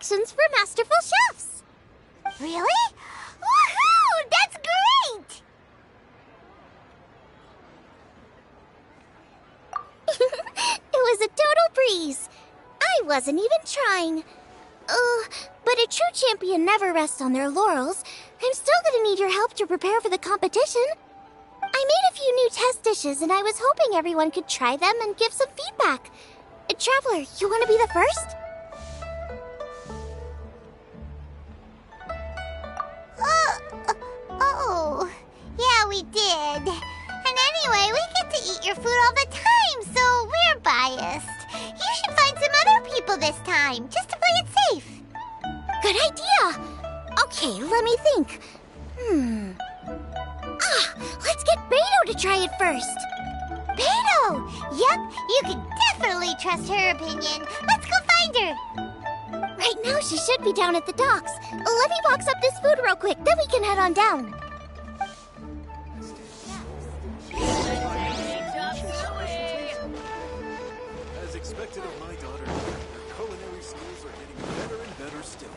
competitions for masterful chefs. Really? Woohoo! That's great! It was a total breeze. I wasn't even trying. But a true champion never rests on their laurels. I'm still gonna need your help to prepare for the competition. I made a few new test dishes, and I was hoping everyone could try them and give some feedback. Traveler, you want to be the first? Oh, yeah, we did. And anyway, we get to eat your food all the time, so we're biased. You should find some other people this time, just to play it safe. Good idea. Okay, let me think. Let's get Beto to try it first. Beto! Yep, you can definitely trust her opinion. Let's go find her. Right now, she should be down at the docks. Let me box up this food real quick, then we can head on down. As expected of my daughter, her culinary skills are getting better and better still.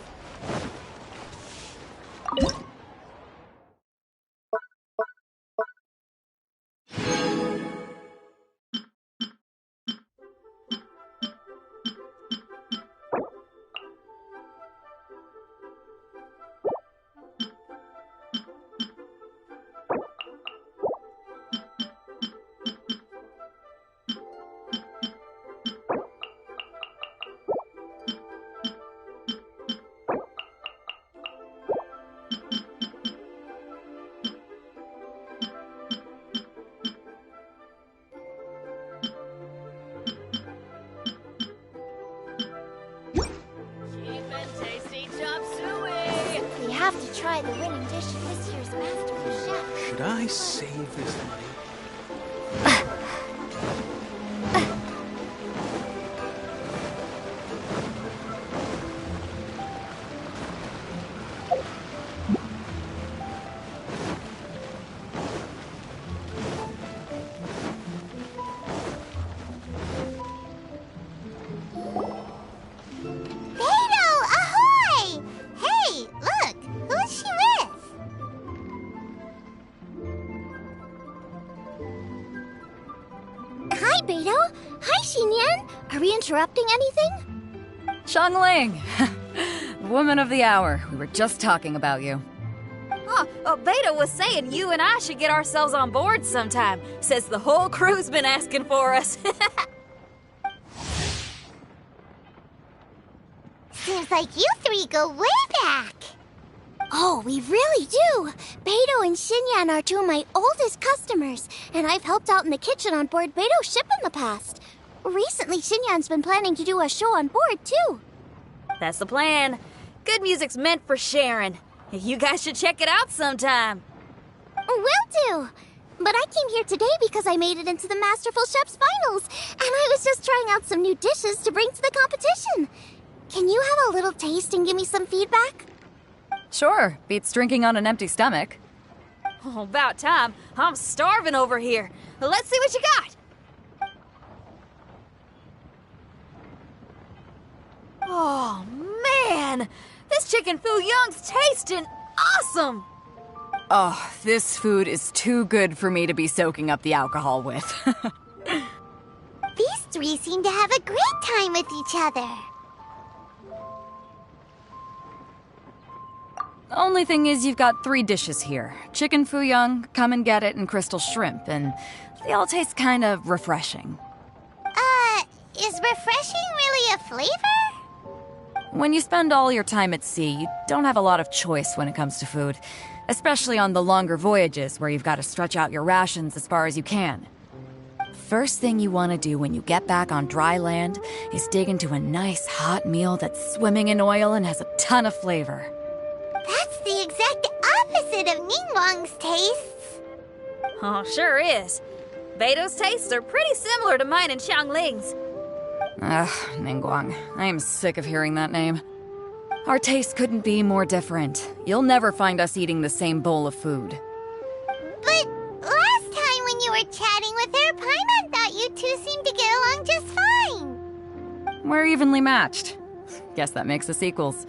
Try the winning dish of this year's masterful chef. Should I save this money? Beto? Hi, Xinyan. Are we interrupting anything? Xiangling! Woman of the hour. We were just talking about you. Beto was saying you and I should get ourselves on board sometime. Says the whole crew's been asking for us. Seems like you three go way back. Oh, we really do! Beto and Xinyan are two of my oldest customers, and I've helped out in the kitchen on board Beto's ship in the past. Recently, Xinyan's been planning to do a show on board, too. That's the plan. Good music's meant for sharing. You guys should check it out sometime. Will do! But I came here today because I made it into the Masterful Chef's finals, and I was just trying out some new dishes to bring to the competition. Can you have a little taste and give me some feedback? Sure, beats drinking on an empty stomach. Oh, about time. I'm starving over here. Let's see what you got. Oh, man! This chicken fuyong's tasting awesome! Oh, this food is too good for me to be soaking up the alcohol with. These three seem to have a great time with each other. Only thing is you've got 3 dishes here. Chicken fuyong, come and get it, and crystal shrimp, and they all taste kind of refreshing. Is refreshing really a flavor? When you spend all your time at sea, you don't have a lot of choice when it comes to food, especially on the longer voyages where you've got to stretch out your rations as far as you can. First thing you want to do when you get back on dry land is dig into a nice hot meal that's swimming in oil and has a ton of flavor. That's the exact opposite of Ningguang's tastes. Oh, sure is. Beto's tastes are pretty similar to mine and Xiangling's. Ugh, Ningguang. I am sick of hearing that name. Our tastes couldn't be more different. You'll never find us eating the same bowl of food. But last time when you were chatting with her, Paimon thought you two seemed to get along just fine. We're evenly matched. Guess that makes us equals.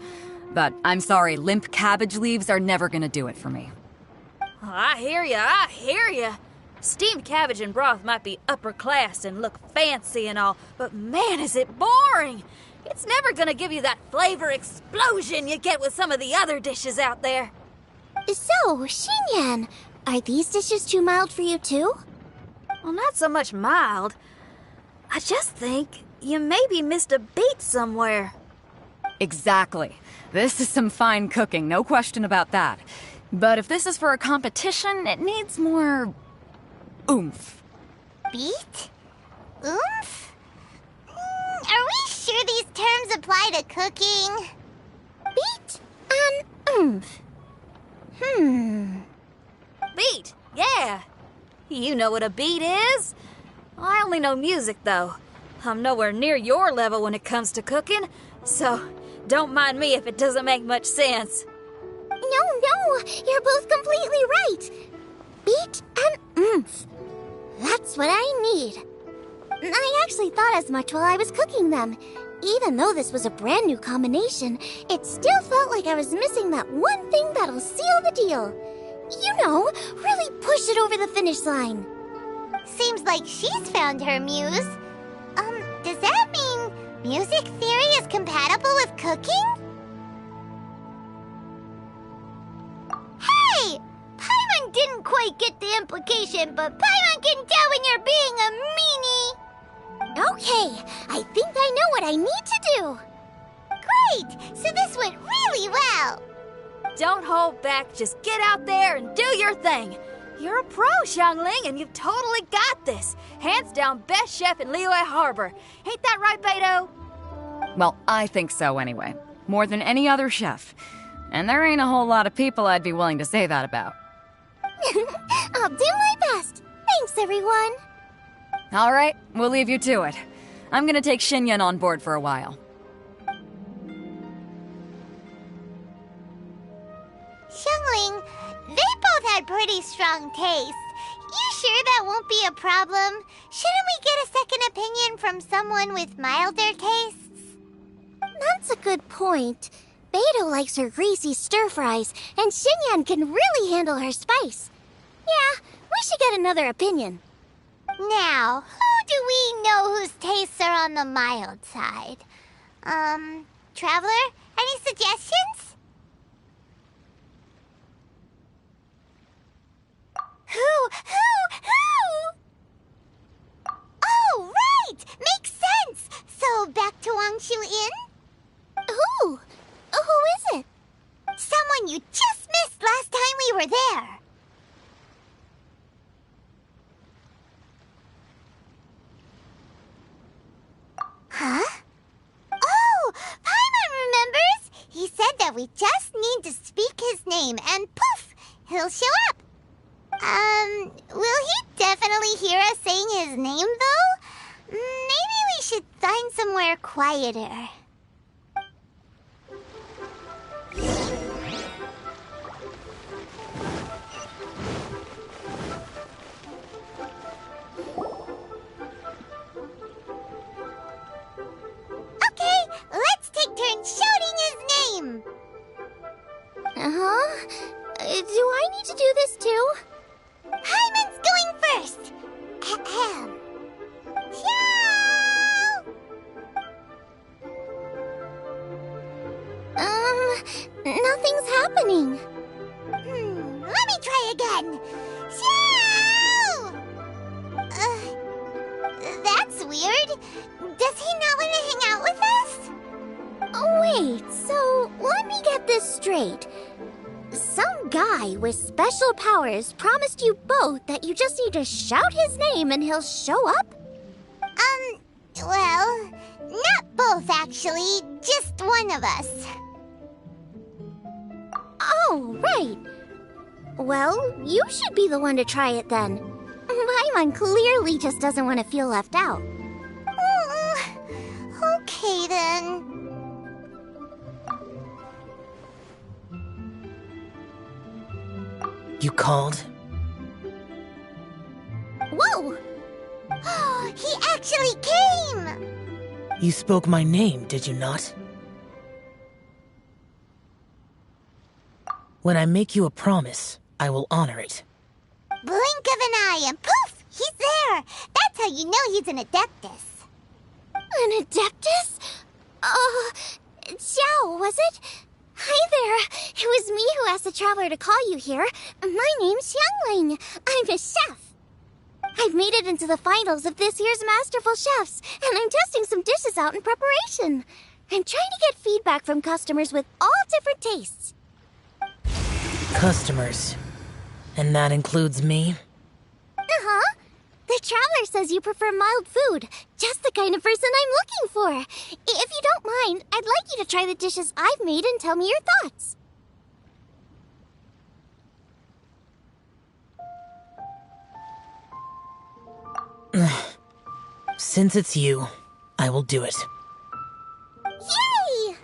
But I'm sorry, limp cabbage leaves are never gonna do it for me. I hear ya. Steamed cabbage and broth might be upper class and look fancy and all, but man, is it boring! It's never gonna give you that flavor explosion you get with some of the other dishes out there. So, Xinyan, are these dishes too mild for you too? Well, not so much mild. I just think you maybe missed a beat somewhere. Exactly. This is some fine cooking, no question about that. But if this is for a competition, it needs more oomph. Beat? Oomph? Are we sure these terms apply to cooking? Beat and oomph. Beat, yeah. You know what a beat is? I only know music, though. I'm nowhere near your level when it comes to cooking, so don't mind me if it doesn't make much sense. No, you're both completely right. Beat and oomph. That's what I need. I actually thought as much while I was cooking them. Even though this was a brand new combination, it still felt like I was missing that one thing that'll seal the deal. You know, really push it over the finish line. Seems like she's found her muse. Does that mean music theory is compatible with cooking? Hey! Paimon didn't quite get the implication, but Paimon can tell when you're being a meanie. Okay, I think I know what I need to do. Great! So this went really well. Don't hold back, just get out there and do your thing. You're a pro, Xiangling, and you've totally got this. Hands down best chef in Liyue Harbor. Ain't that right, Beto? Well, I think so anyway. More than any other chef. And there ain't a whole lot of people I'd be willing to say that about. I'll do my best. Thanks, everyone. All right, we'll leave you to it. I'm gonna take Xinyan on board for a while. Xiangling, they both had pretty strong taste. You sure that won't be a problem? Shouldn't we get a second opinion from someone with milder tastes? That's a good point. Beto likes her greasy stir-fries, and Xinyan can really handle her spice. Yeah, we should get another opinion. Now, who do we know whose tastes are on the mild side? Traveler, any suggestions? Who? Oh, right! Makes sense! So, back to Wangshu Inn? Who? Who is it? Someone you just missed last time we were there. Huh? Oh, Paimon remembers! He said that we just need to speak his name and poof, he'll show up. Will he definitely hear us saying his name, though? Maybe we should find somewhere quieter. Okay, let's take turns shouting his name. Uh-huh. Do I need to do this too? Hyman's going first. Ahem. Ciao! Nothing's happening. Let me try again. Ciao! That's weird. Does he not want to hang out with us? Oh, wait, so let me get this straight. Some guy with special powers promised you both that you just need to shout his name and he'll show up? Well, not both actually, just one of us. Oh, right. Well, you should be the one to try it then. Paimon clearly just doesn't want to feel left out. Okay then. You called? Whoa! He actually came! You spoke my name, did you not? When I make you a promise, I will honor it. Blink of an eye and poof! He's there! That's how you know he's an Adeptus. An Adeptus? Xiao, was it? Hi there. It was me who asked the Traveler to call you here. My name's Xiangling. I'm a chef. I've made it into the finals of this year's Masterful Chefs, and I'm testing some dishes out in preparation. I'm trying to get feedback from customers with all different tastes. Customers. And that includes me? Uh-huh. The Traveler says you prefer mild food. Just the kind of person I'm looking for. If you don't mind, I'd like you to try the dishes I've made and tell me your thoughts. Since it's you, I will do it. Yay!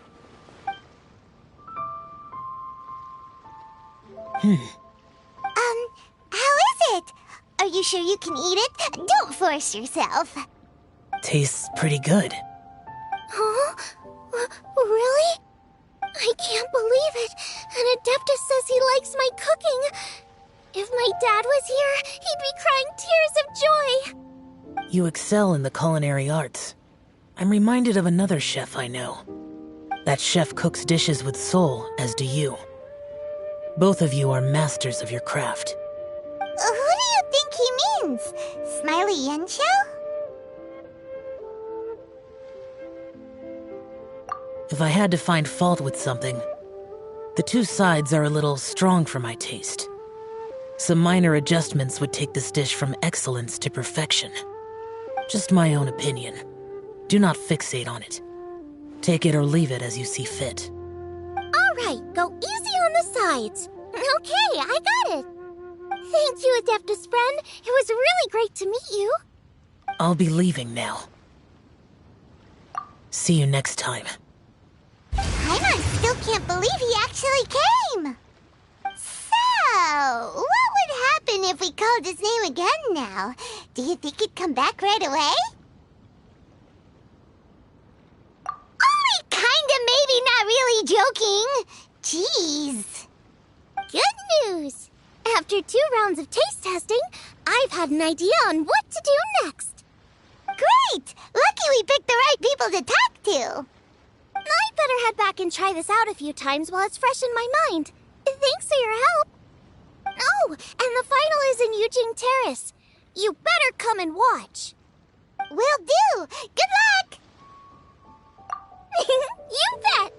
How is it? Are you sure you can eat it? Don't force yourself. Tastes pretty good. Huh? Really? I can't believe it. An Adeptus says he likes my cooking. If my dad was here, he'd be crying tears of joy. You excel in the culinary arts. I'm reminded of another chef I know. That chef cooks dishes with soul, as do you. Both of you are masters of your craft. Who do you think he means? Smiley Yensho? If I had to find fault with something, the two sides are a little strong for my taste. Some minor adjustments would take this dish from excellence to perfection. Just my own opinion. Do not fixate on it. Take it or leave it as you see fit. Alright, go easy on the sides. Okay, I got it. Thank you, Adeptus friend. It was really great to meet you. I'll be leaving now. See you next time. Paimon still can't believe he actually came. So, what would happen if we called his name again now? Do you think he'd come back right away? Only kinda, maybe, not really joking. Jeez. Good news. After 2 rounds of taste testing, I've had an idea on what to do next. Great! Lucky we picked the right people to talk to. I'd better head back and try this out a few times while it's fresh in my mind. Thanks for your help. Oh, and the final is in Yujing Terrace. You better come and watch. Will do. Good luck. You bet.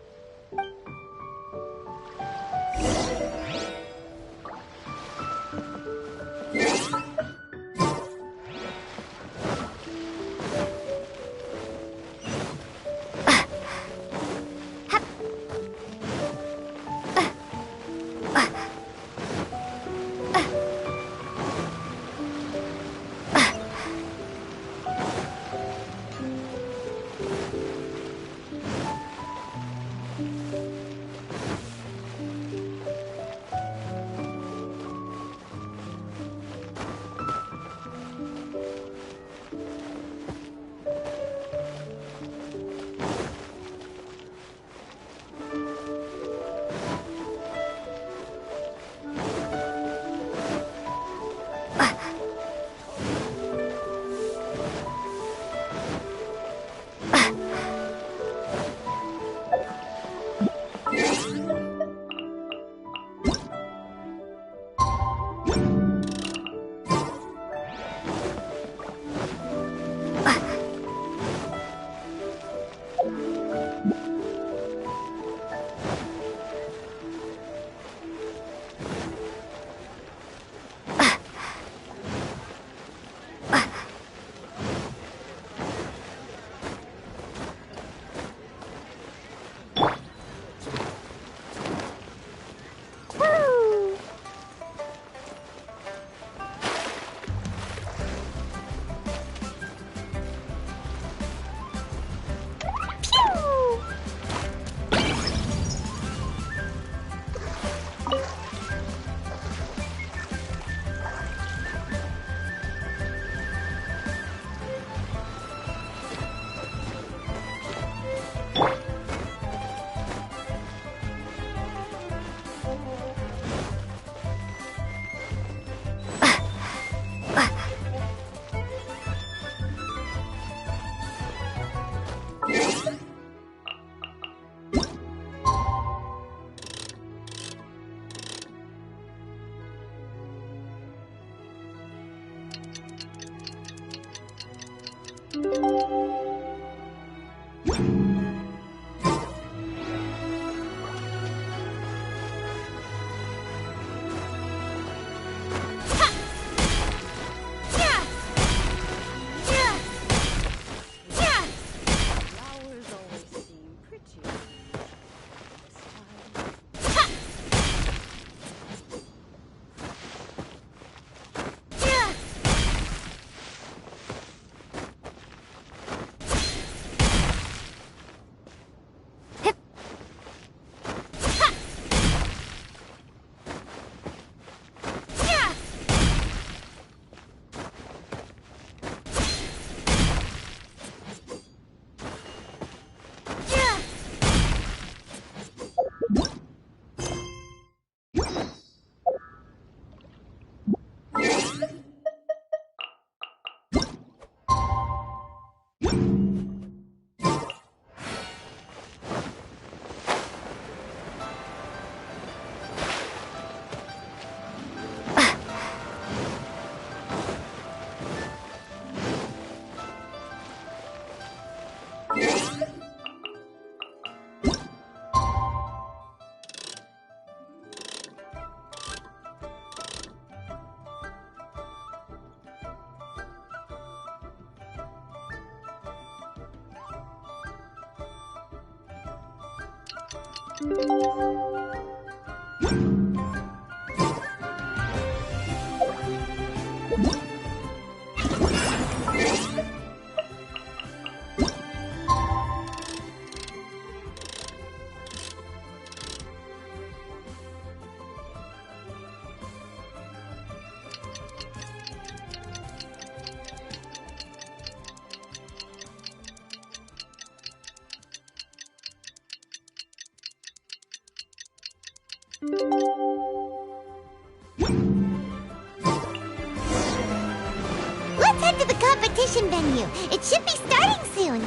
Let's head to the competition venue. It should be starting soon.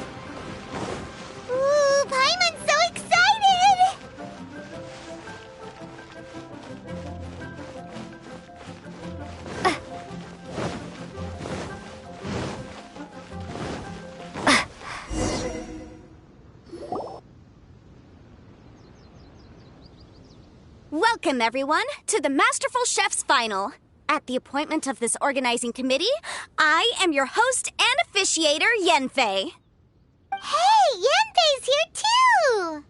Ooh, Paimon's so excited! Welcome, everyone, to the Masterful Chef's Final. At the appointment of this organizing committee, I am your host and officiator, Yanfei. Hey, Yanfei's here too!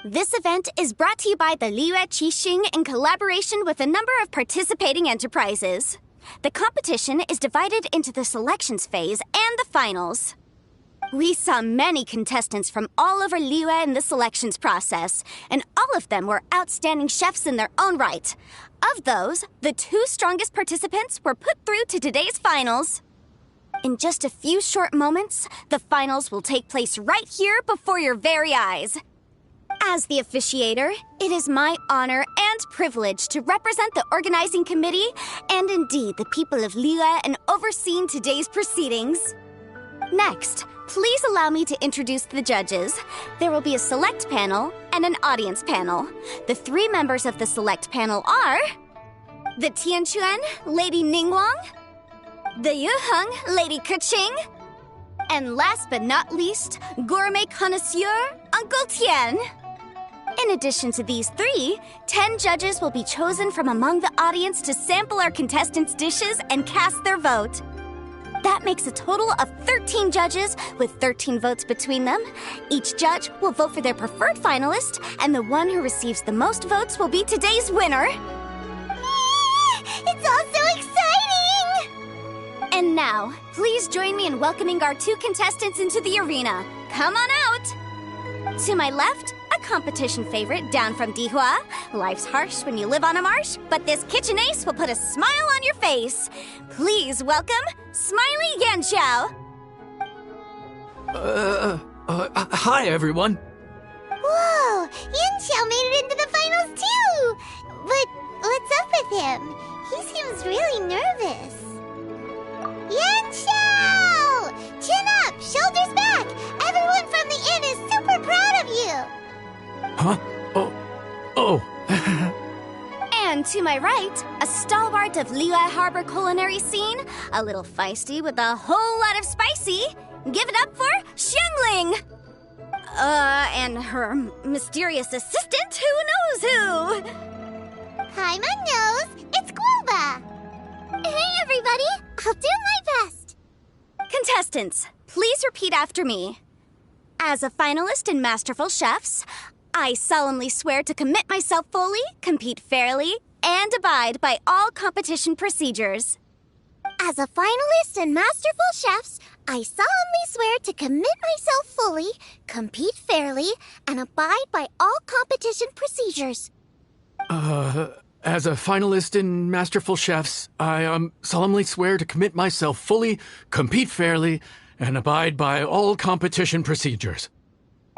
This event is brought to you by the Liyue Qixing in collaboration with a number of participating enterprises. The competition is divided into the selections phase and the finals. We saw many contestants from all over Liyue in the selections process, and all of them were outstanding chefs in their own right. Of those, the 2 strongest participants were put through to today's finals. In just a few short moments, the finals will take place right here before your very eyes. As the officiator, it is my honor and privilege to represent the organizing committee and indeed the people of Liyue in overseeing today's proceedings. Next, please allow me to introduce the judges. There will be a select panel and an audience panel. The 3 members of the select panel are the Tianquan, Lady Ningguang, the Yuheng, Lady Keqing, and last but not least, gourmet connoisseur, Uncle Tian. In addition to these 3, 10 judges will be chosen from among the audience to sample our contestants' dishes and cast their vote. That makes a total of 13 judges, with 13 votes between them. Each judge will vote for their preferred finalist, and the one who receives the most votes will be today's winner. It's all so exciting! And now, please join me in welcoming our 2 contestants into the arena. Come on out! To my left, a competition favorite down from Dihua. Life's harsh when you live on a marsh, but this kitchen ace will put a smile on your face. Please welcome Smiley Yanxiao. Hi, everyone. Whoa, Yanxiao made it into the finals too! But what's up with him? He seems really nervous. Yanxiao! Chin up, shoulders back! Everyone from the inn is super proud of you! Huh? Oh. And to my right, a stalwart of Liyue Harbor culinary scene, a little feisty with a whole lot of spicy. Give it up for Xiangling! And her mysterious assistant, who knows who? Paimon knows, it's Guoba! Hey everybody, I'll do my best! Contestants, please repeat after me. As a finalist in Masterful Chefs, I solemnly swear to commit myself fully, compete fairly, and abide by all competition procedures. As a finalist in Masterful Chefs, I solemnly swear to commit myself fully, compete fairly, and abide by all competition procedures. As a finalist in Masterful Chefs, I solemnly swear to commit myself fully, compete fairly, and abide by all competition procedures.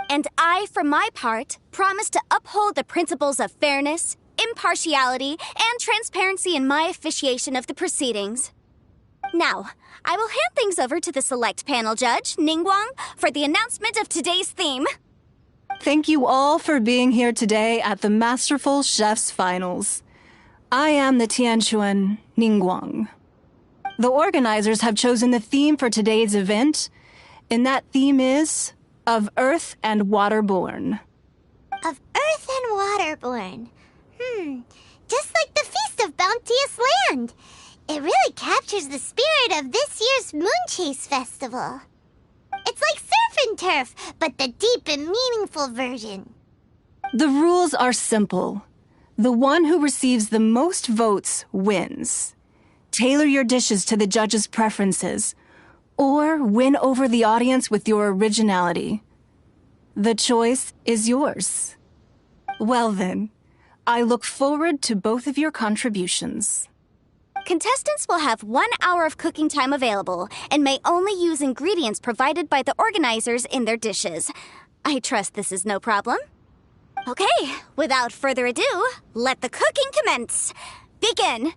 And I, for my part, promise to uphold the principles of fairness, impartiality, and transparency in my officiation of the proceedings. Now, I will hand things over to the select panel judge, Ningguang, for the announcement of today's theme. Thank you all for being here today at the Masterful Chef's Finals. I am the Tianquan Ningguang. The organizers have chosen the theme for today's event, and that theme is of Earth and Waterborn. Of Earth and Waterborn. Just like the Feast of Bounteous Land. It really captures the spirit of this year's Moonchase Festival. It's like surf and turf, but the deep and meaningful version. The rules are simple. The one who receives the most votes wins. Tailor your dishes to the judges' preferences, or win over the audience with your originality. The choice is yours. Well then, I look forward to both of your contributions. Contestants will have 1 hour of cooking time available and may only use ingredients provided by the organizers in their dishes. I trust this is no problem. Okay, without further ado, let the cooking commence. Begin!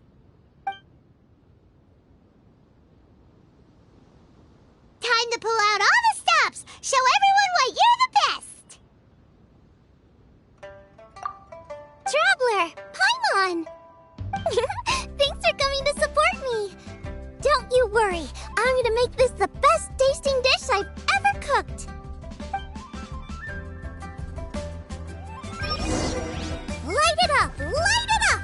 Time to pull out all the stops! Show everyone why you're the best! Traveler, Paimon! Thanks for coming to support me! Don't you worry, I'm gonna make this the best tasting dish I've ever cooked! Light it up! Light it up!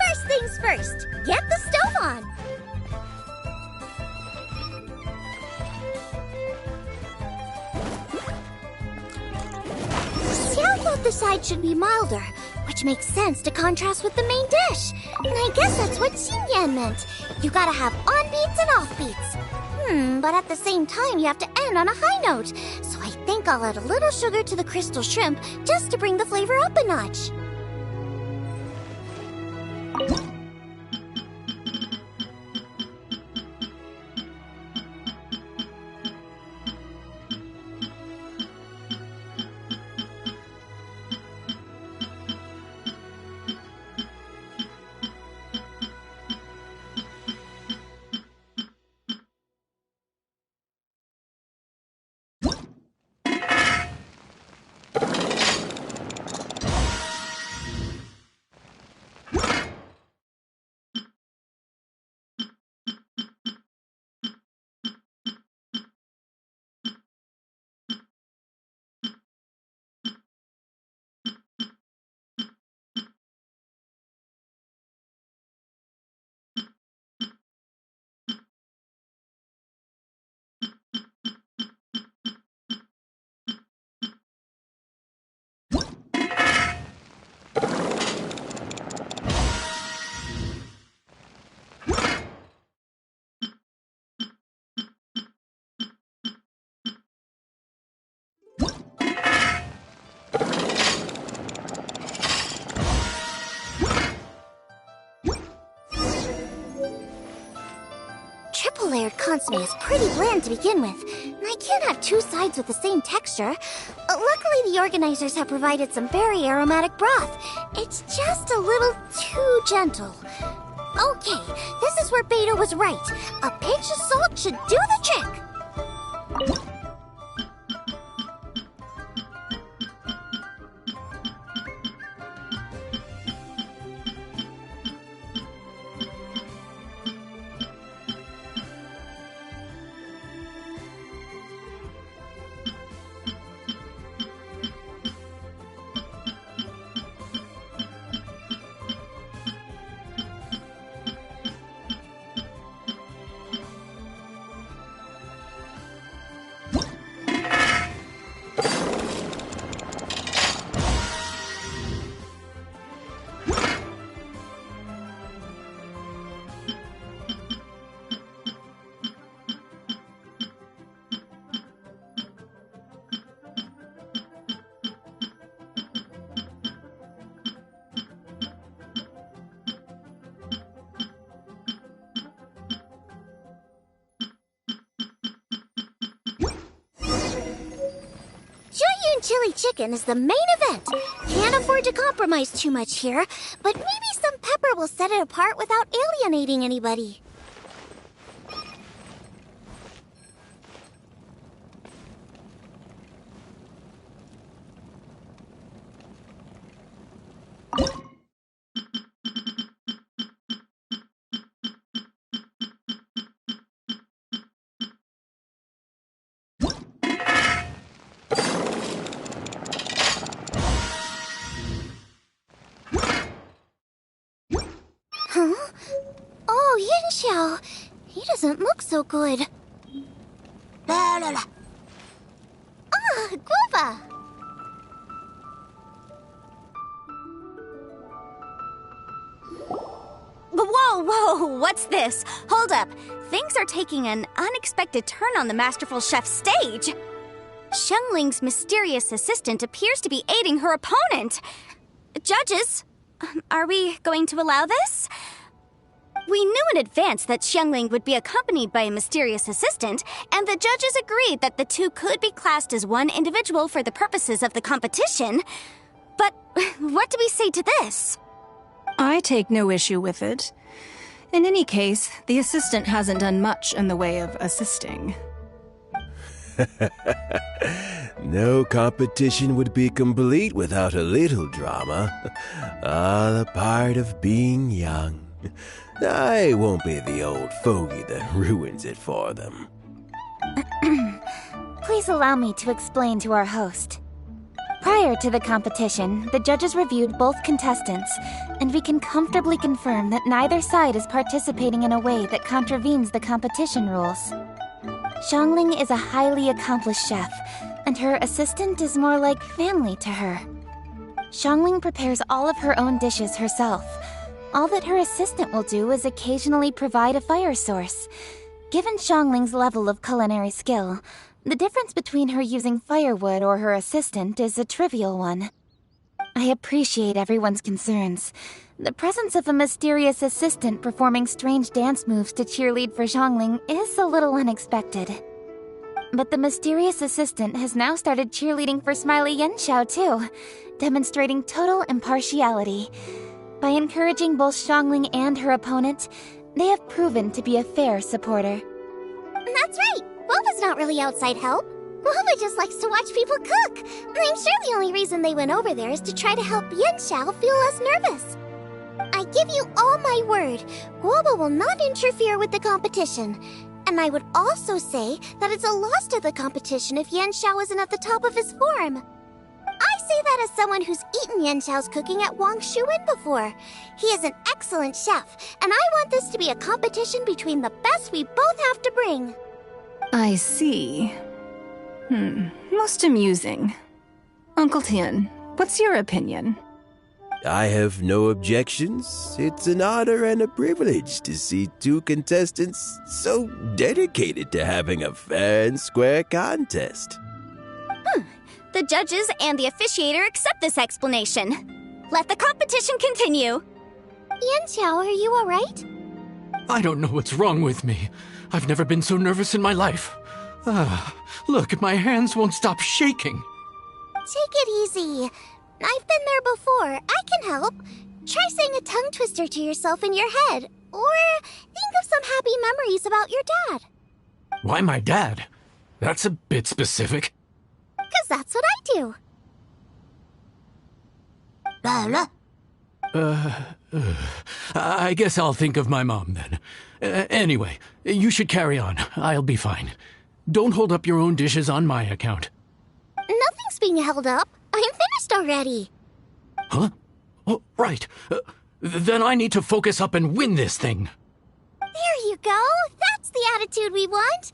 First things first, get the stove on! Xiao thought the side should be milder, which makes sense to contrast with the main dish. And I guess that's what Xinyan meant. You gotta have on-beats and off-beats. But at the same time, you have to end on a high note. So I think I'll add a little sugar to the crystal shrimp just to bring the flavor up a notch. Triple-layered consomme is pretty bland to begin with, and I can't have two sides with the same texture. Luckily, the organizers have provided some very aromatic broth. It's just a little too gentle. Okay, this is where Beta was right. A pinch of salt should do the trick. Chili chicken is the main event. Can't afford to compromise too much here, but maybe some pepper will set it apart without alienating anybody. Huh? Oh, Yanxiao. He doesn't look so good. Ah, Guava! Whoa, what's this? Hold up. Things are taking an unexpected turn on the Masterful Chef's stage. Xiangling's mysterious assistant appears to be aiding her opponent. Judges, are we going to allow this? We knew in advance that Xiangling would be accompanied by a mysterious assistant, and the judges agreed that the two could be classed as one individual for the purposes of the competition. But what do we say to this? I take no issue with it. In any case, the assistant hasn't done much in the way of assisting. No competition would be complete without a little drama. All a part of being young. I won't be the old fogey that ruins it for them. Please allow me to explain to our host. Prior to the competition, the judges reviewed both contestants, and we can comfortably confirm that neither side is participating in a way that contravenes the competition rules. Xiangling is a highly accomplished chef, and her assistant is more like family to her. Xiangling prepares all of her own dishes herself. All that her assistant will do is occasionally provide a fire source. Given Xiangling's level of culinary skill, the difference between her using firewood or her assistant is a trivial one. I appreciate everyone's concerns. The presence of a mysterious assistant performing strange dance moves to cheerlead for Xiangling is a little unexpected. But the mysterious assistant has now started cheerleading for Smiley Yanxiao too, demonstrating total impartiality. By encouraging both Xiangling and her opponent, they have proven to be a fair supporter. That's right! Woba's not really outside help. Woba just likes to watch people cook. I'm sure the only reason they went over there is to try to help Yanxiao feel less nervous. I give you all my word, Woba will not interfere with the competition. And I would also say that it's a loss to the competition if Yanxiao isn't at the top of his form. I say that as someone who's eaten Yanxiao's cooking at Wang Shuwen before. He is an excellent chef, and I want this to be a competition between the best we both have to bring. I see. Most amusing. Uncle Tian, what's your opinion? I have no objections. It's an honor and a privilege to see two contestants so dedicated to having a fair and square contest. The judges and the officiator accept this explanation. Let the competition continue. Yanxiao, are you alright? I don't know what's wrong with me. I've never been so nervous in my life. Look, my hands won't stop shaking. Take it easy. I've been there before. I can help. Try saying a tongue twister to yourself in your head. Or think of some happy memories about your dad. Why my dad? That's a bit specific. 'Cause that's what I do. I guess I'll think of my mom then. Anyway, you should carry on. I'll be fine. Don't hold up your own dishes on my account. Nothing's being held up. I'm finished already. Huh? Oh, right. Then I need to focus up and win this thing. There you go. That's the attitude we want.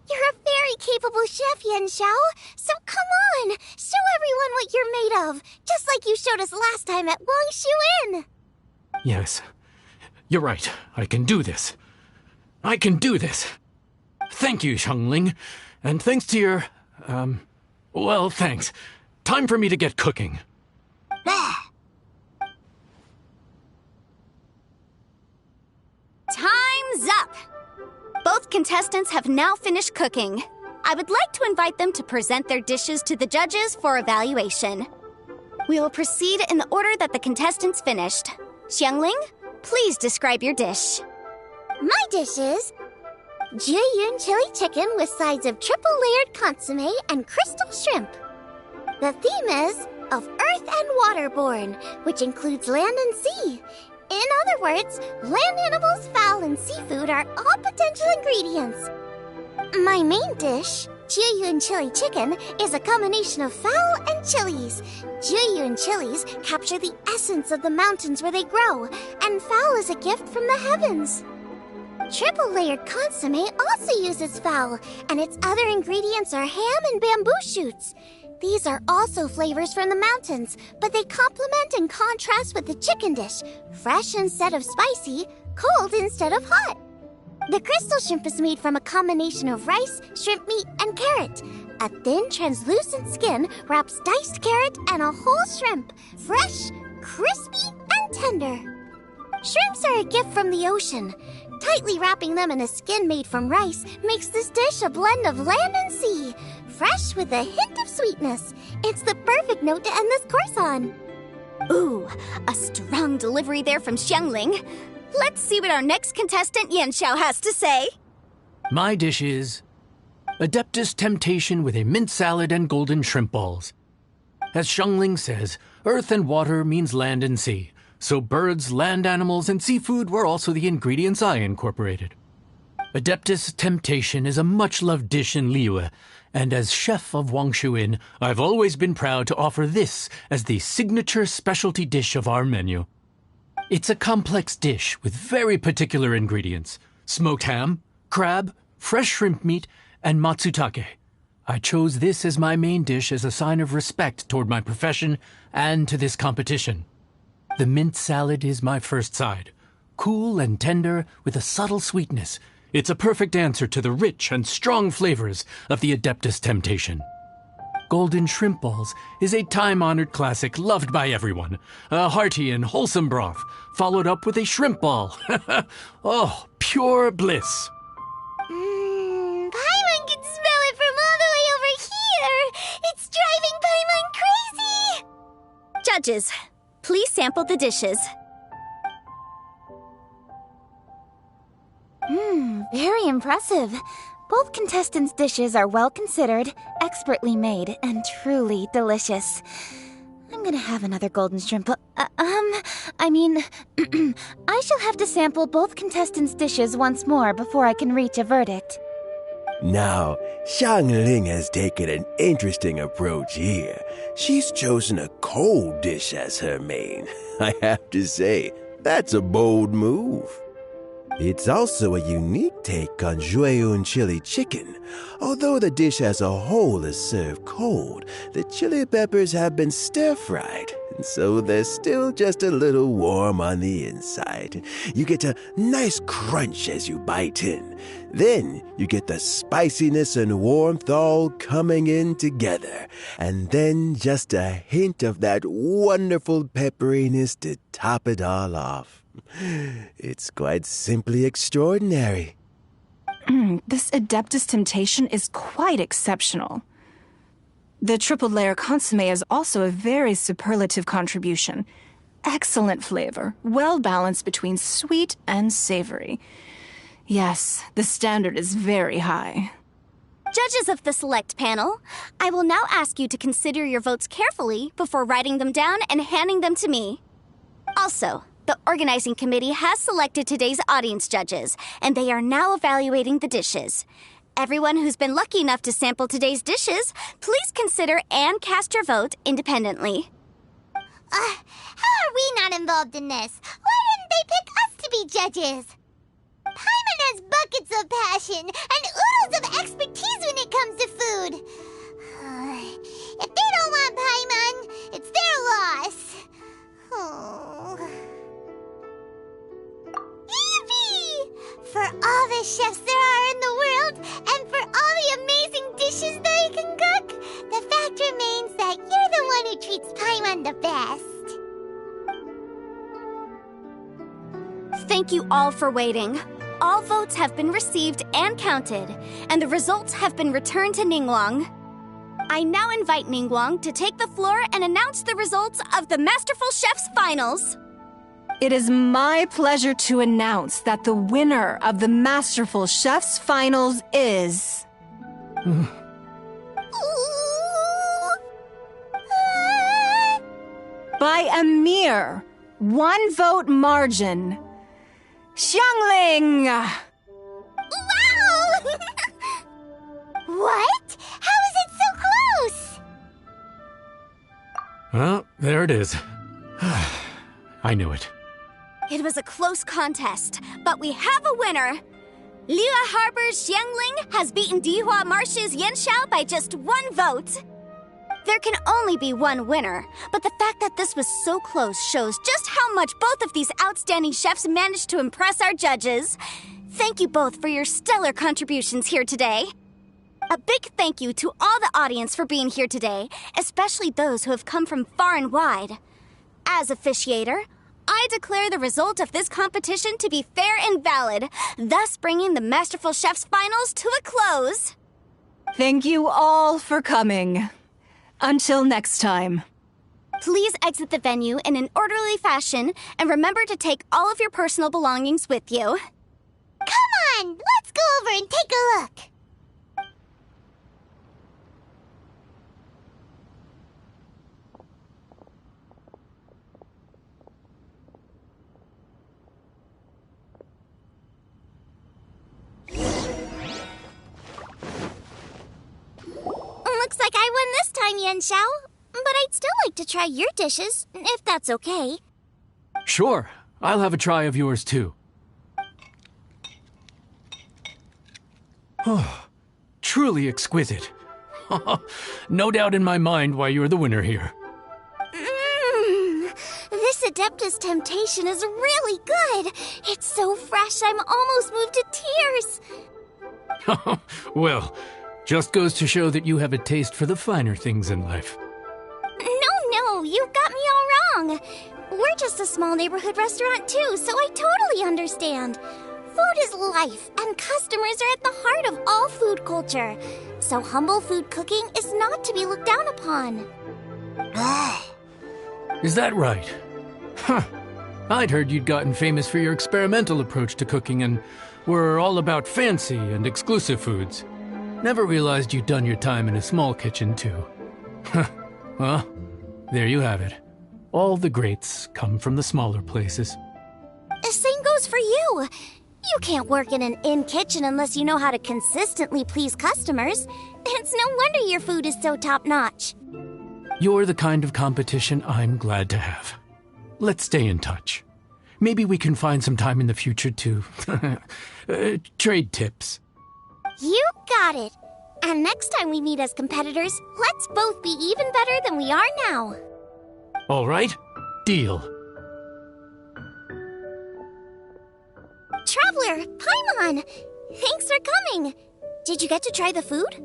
You're a very capable chef, Yanxiao. So come on, show everyone what you're made of, just like you showed us last time at Wang Shuwen. Yes, you're right. I can do this. I can do this. Thank you, Xiangling. And thanks to your, well, thanks. Time for me to get cooking. Time's up! Both contestants have now finished cooking. I would like to invite them to present their dishes to the judges for evaluation. We will proceed in the order that the contestants finished. Xiangling, please describe your dish. My dish is Jiyun chili chicken with sides of triple-layered consomme and crystal shrimp. The theme is of earth and waterborne, which includes land and sea. In other words, land animals, fowl, and seafood are all potential ingredients. My main dish, Jiyun chili chicken, is a combination of fowl and chilies. Jiyun chilies capture the essence of the mountains where they grow, and fowl is a gift from the heavens. Triple-layered consomme also uses fowl, and its other ingredients are ham and bamboo shoots. These are also flavors from the mountains, but they complement and contrast with the chicken dish, fresh instead of spicy, cold instead of hot. The crystal shrimp is made from a combination of rice, shrimp meat, and carrot. A thin, translucent skin wraps diced carrot and a whole shrimp, fresh, crispy, and tender. Shrimps are a gift from the ocean. Tightly wrapping them in a skin made from rice makes this dish a blend of land and sea, fresh with a hint of sweetness. It's the perfect note to end this course on. Ooh, a strong delivery there from Xiangling. Let's see what our next contestant Yanxiao has to say. My dish is Adeptus Temptation with a mint salad and golden shrimp balls. As Xiangling says, earth and water means land and sea. So birds, land animals, and seafood were also the ingredients I incorporated. Adeptus Temptation is a much-loved dish in Liyue, and as chef of Wangshu Inn, I've always been proud to offer this as the signature specialty dish of our menu. It's a complex dish with very particular ingredients: smoked ham, crab, fresh shrimp meat, and matsutake. I chose this as my main dish as a sign of respect toward my profession and to this competition. The mint salad is my first side. Cool and tender with a subtle sweetness, it's a perfect answer to the rich and strong flavors of the Adeptus Temptation. Golden shrimp balls is a time-honored classic loved by everyone. A hearty and wholesome broth, followed up with a shrimp ball. Oh, pure bliss. Paimon can smell it from all the way over here! It's driving Paimon crazy! Judges, please sample the dishes. Very impressive. Both contestants' dishes are well considered, expertly made, and truly delicious. I'm gonna have another golden shrimp. I shall have to sample both contestants' dishes once more before I can reach a verdict. Now, Xiangling has taken an interesting approach here. She's chosen a cold dish as her main. I have to say, that's a bold move. It's also a unique take on Jueyun chili chicken. Although the dish as a whole is served cold, the chili peppers have been stir-fried, and so they're still just a little warm on the inside. You get a nice crunch as you bite in. Then you get the spiciness and warmth all coming in together. And then just a hint of that wonderful pepperiness to top it all off. It's quite simply extraordinary. This Adeptus Temptation is quite exceptional. The triple layer consomme is also a very superlative contribution. Excellent flavor, well balanced between sweet and savory. Yes, the standard is very high. Judges of the select panel, I will now ask you to consider your votes carefully before writing them down and handing them to me. Also, the organizing committee has selected today's audience judges, and they are now evaluating the dishes. Everyone who's been lucky enough to sample today's dishes, please consider and cast your vote independently. How are we not involved in this? Why didn't they pick us to be judges? Paimon has buckets of passion and oodles of expertise when it comes to food. If they don't want Paimon, it's their loss. Oh. Yippee! For all the chefs there are in the world, and for all the amazing dishes they can cook, the fact remains that you're the one who treats Paimon the best. Thank you all for waiting. All votes have been received and counted, and the results have been returned to Ningguang. I now invite Ningguang to take the floor and announce the results of the Masterful Chef's Finals. It is my pleasure to announce that the winner of the Masterful Chef's Finals is... by a mere 1 vote margin, Xiangling! Wow! What? How is it so close? Well, there it is. I knew it. It was a close contest, but we have a winner. Liyue Harbor's Xiangling has beaten Dihua Marsh's Yanxiao by just 1 vote. There can only be one winner, but the fact that this was so close shows just how much both of these outstanding chefs managed to impress our judges. Thank you both for your stellar contributions here today. A big thank you to all the audience for being here today, especially those who have come from far and wide. As officiator, I declare the result of this competition to be fair and valid, thus bringing the Masterful Chefs Finals to a close. Thank you all for coming. Until next time. Please exit the venue in an orderly fashion, and remember to take all of your personal belongings with you. Come on, let's go over and take a look. Looks like I won this time, Yen Xiao. But I'd still like to try your dishes, if that's okay. Sure, I'll have a try of yours too. Oh, truly exquisite. No doubt in my mind why you're the winner here. This Adeptus Temptation is really good. It's so fresh, I'm almost moved to tears. Well, just goes to show that you have a taste for the finer things in life. No, you've got me all wrong. We're just a small neighborhood restaurant too, so I totally understand. Food is life, and customers are at the heart of all food culture. So humble food cooking is not to be looked down upon. Is that right? Huh. I'd heard you'd gotten famous for your experimental approach to cooking and were all about fancy and exclusive foods. Never realized you'd done your time in a small kitchen, too. Well, there you have it. All the greats come from the smaller places. The same goes for you. You can't work in an inn kitchen unless you know how to consistently please customers. It's no wonder your food is so top-notch. You're the kind of competition I'm glad to have. Let's stay in touch. Maybe we can find some time in the future to trade tips. You got it. And next time we meet as competitors, let's both be even better than we are now. All right, deal. Traveler, Paimon! Thanks for coming. Did you get to try the food?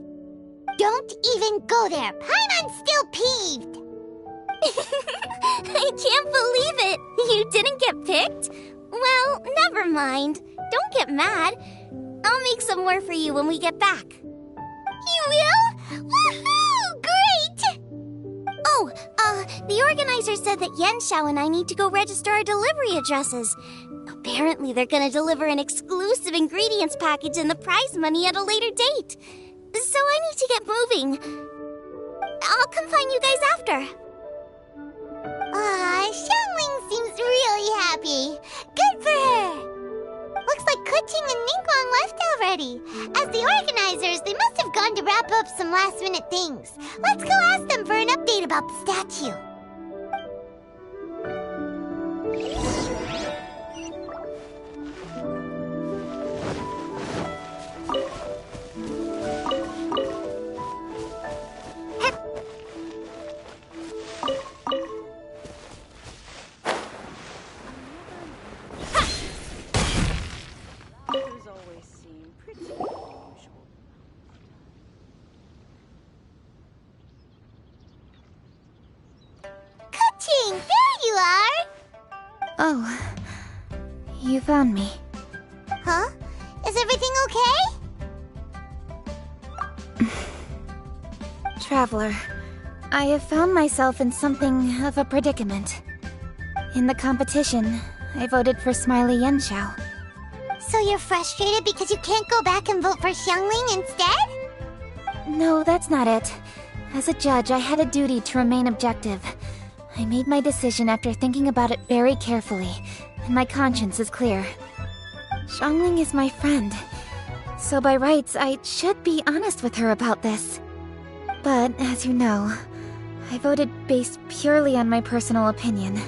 Don't even go there. Paimon's still peeved. I can't believe it. You didn't get picked? Well, never mind. Don't get mad. I'll make some more for you when we get back. You will? Woohoo! Great! Oh, the organizer said that Yen Xiao and I need to go register our delivery addresses. Apparently they're gonna deliver an exclusive ingredients package and the prize money at a later date. So I need to get moving. I'll come find you guys after. Xiangling seems really happy. Good for her. Looks like Kuching and Ningguang left already. As the organizers, they must have gone to wrap up some last-minute things. Let's go ask them for an update about the statue. Oh, you found me. Huh? Is everything okay? Traveler, I have found myself in something of a predicament. In the competition, I voted for Smiley Yenshao. So you're frustrated because you can't go back and vote for Xiangling instead? No, that's not it. As a judge, I had a duty to remain objective. I made my decision after thinking about it very carefully, and my conscience is clear. Xiangling is my friend, so by rights, I should be honest with her about this. But, as you know, I voted based purely on my personal opinion.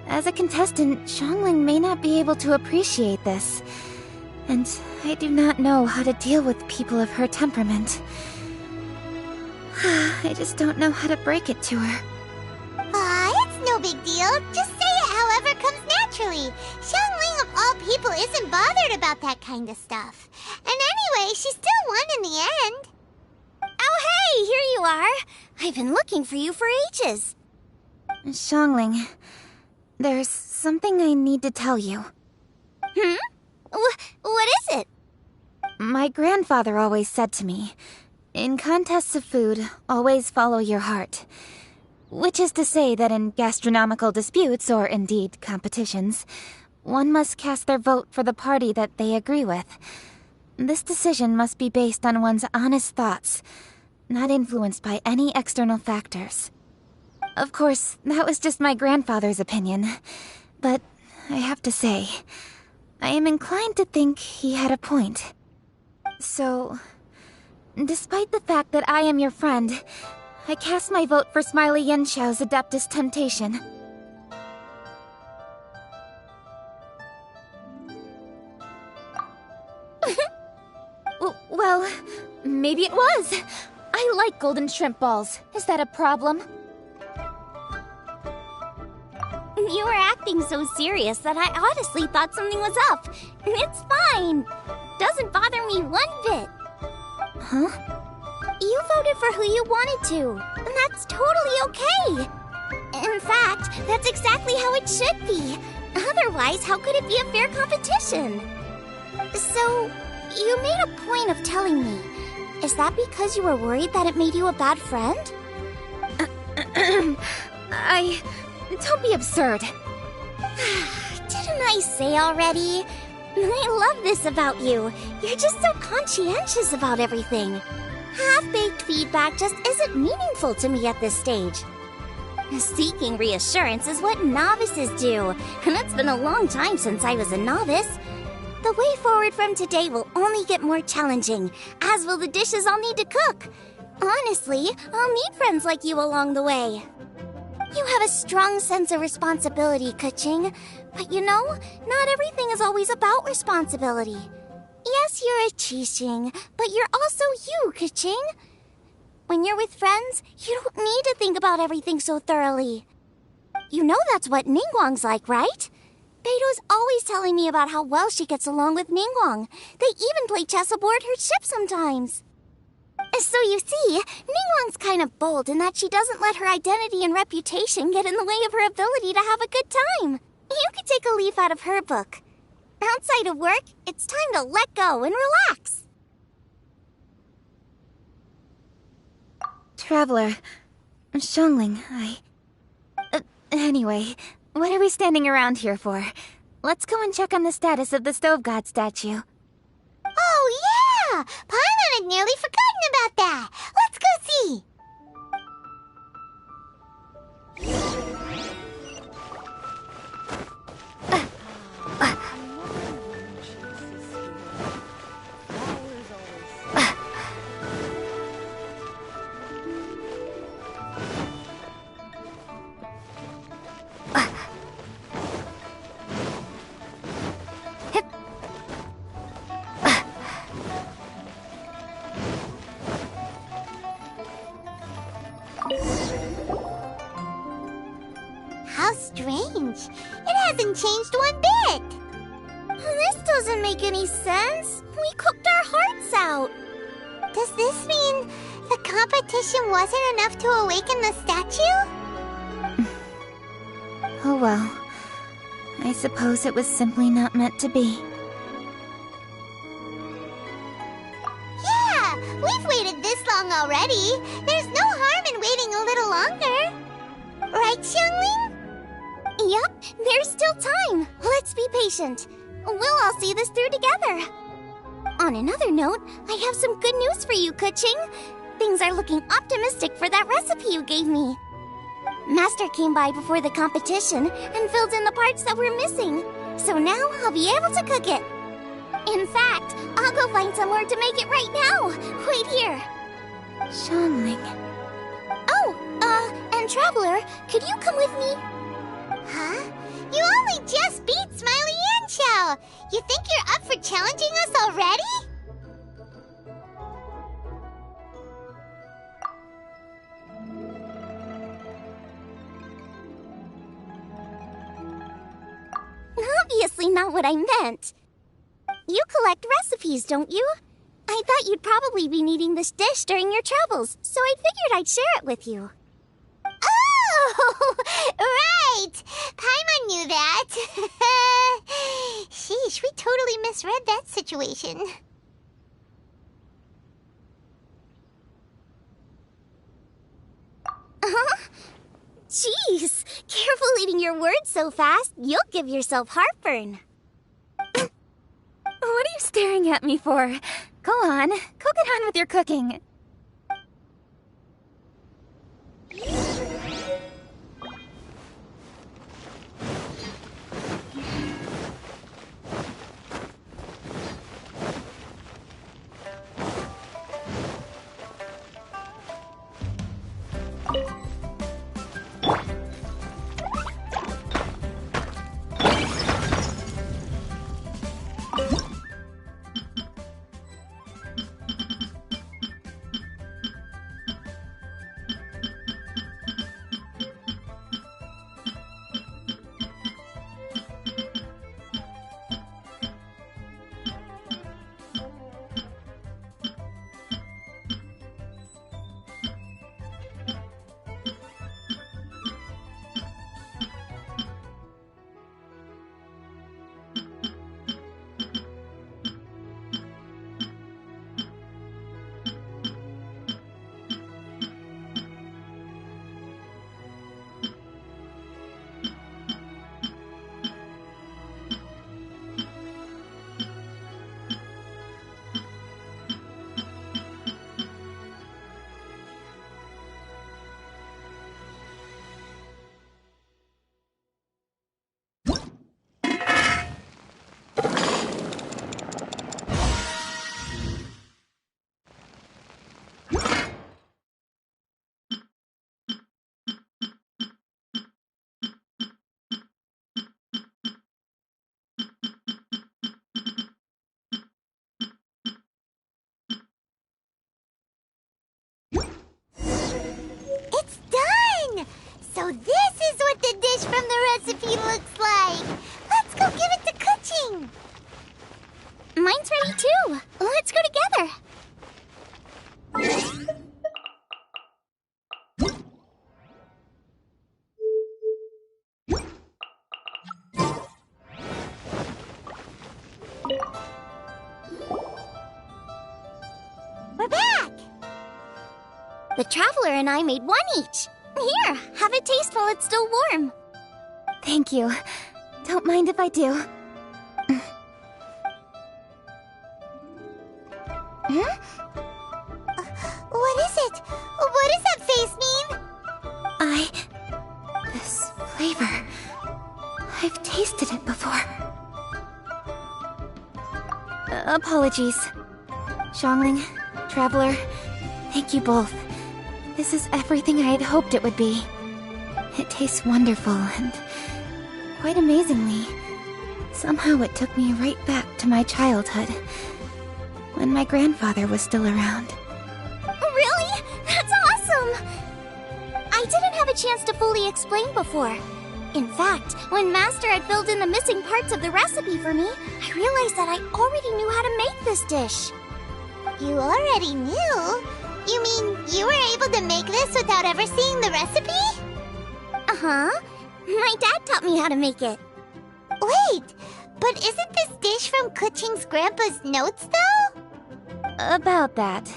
As a contestant, Xiangling may not be able to appreciate this, and I do not know how to deal with people of her temperament. I just don't know how to break it to her. It's no big deal. Just say it however comes naturally. Xiangling of all people isn't bothered about that kind of stuff. And anyway, she still won in the end. Oh hey, here you are. I've been looking for you for ages. Xiangling, there's something I need to tell you. What is it? My grandfather always said to me, in contests of food, always follow your heart. Which is to say that in gastronomical disputes, or indeed competitions, one must cast their vote for the party that they agree with. This decision must be based on one's honest thoughts, not influenced by any external factors. Of course, that was just my grandfather's opinion, but I have to say, I am inclined to think he had a point. So, despite the fact that I am your friend, I cast my vote for Smiley Yenshou's Adeptus Temptation. Well, maybe it was. I like golden shrimp balls. Is that a problem? You were acting so serious that I honestly thought something was up. It's fine. Doesn't bother me one bit. Huh? You voted for who you wanted to, and that's totally okay. In fact, that's exactly how it should be. Otherwise, how could it be a fair competition? So, you made a point of telling me. Is that because you were worried that it made you a bad friend? Don't be absurd. Didn't I say already? I love this about you. You're just so conscientious about everything. Half-baked feedback just isn't meaningful to me at this stage. Seeking reassurance is what novices do, and it's been a long time since I was a novice. The way forward from today will only get more challenging, as will the dishes I'll need to cook. Honestly, I'll need friends like you along the way. You have a strong sense of responsibility, Keqing. But you know, not everything is always about responsibility. Yes, you're a Qixing, but you're also you, Keqing. When you're with friends, you don't need to think about everything so thoroughly. You know that's what Ningguang's like, right? Beido's always telling me about how well she gets along with Ningguang. They even play chess aboard her ship sometimes. So you see, Ningguang's kind of bold in that she doesn't let her identity and reputation get in the way of her ability to have a good time. You could take a leaf out of her book. Outside of work, it's time to let go and relax. Traveler, Xiangling, anyway, what are we standing around here for? Let's go and check on the status of the Stove God statue. Oh, yeah! Paimon had nearly forgotten about that. Let's go see. How strange. It hasn't changed one bit. This doesn't make any sense. We cooked our hearts out. Does this mean the competition wasn't enough to awaken the statue? Oh well. I suppose it was simply not meant to be. Yeah, we've waited this long already. There's no harm in waiting a little longer. Right, Xiangling? Yup, there's still time. Let's be patient. We'll all see this through together. On another note, I have some good news for you, Keqing. Things are looking optimistic for that recipe you gave me. Master came by before the competition and filled in the parts that were missing. So now I'll be able to cook it. In fact, I'll go find somewhere to make it right now. Wait here. Xiangling. Oh, and Traveler, could you come with me? Huh? You only just beat Smiley Yanxiao! You think you're up for challenging us already? obviously not what I meant. You collect recipes, don't you? I thought you'd probably be needing this dish during your travels, so I figured I'd share it with you. Oh, right! Paimon knew that. Sheesh, we totally misread that situation. Jeez, careful eating your words so fast. You'll give yourself heartburn. What are you staring at me for? Go on, go get on with your cooking. So this is what the dish from the recipe looks like. Let's go give it to Kuching. Mine's ready too. Let's go together. We're back. The Traveler and I made one each. Here, have it taste while it's still warm. Thank you. Don't mind if I do. What is it? What does that face mean? This flavor... I've tasted it before. Apologies. Xiangling, Traveler, thank you both. This is everything I had hoped it would be. It tastes wonderful and quite amazingly. Somehow it took me right back to my childhood, when my grandfather was still around. Really? That's awesome! I didn't have a chance to fully explain before. In fact, when Master had filled in the missing parts of the recipe for me, I realized that I already knew how to make this dish. You already knew? You mean you were able to make this without ever seeing the recipe? Uh-huh. My dad taught me how to make it. Wait, but isn't this dish from Kuching's grandpa's notes, though? About that,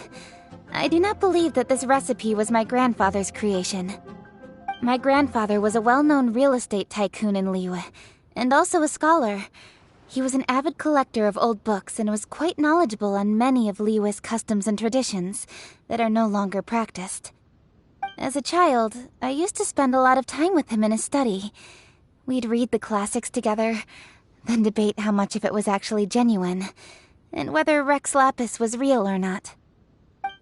I do not believe that this recipe was my grandfather's creation. My grandfather was a well-known real estate tycoon in Liyue, and also a scholar. He was an avid collector of old books and was quite knowledgeable on many of Liyue's customs and traditions that are no longer practiced. As a child, I used to spend a lot of time with him in his study. We'd read the classics together, then debate how much of it was actually genuine, and whether Rex Lapis was real or not.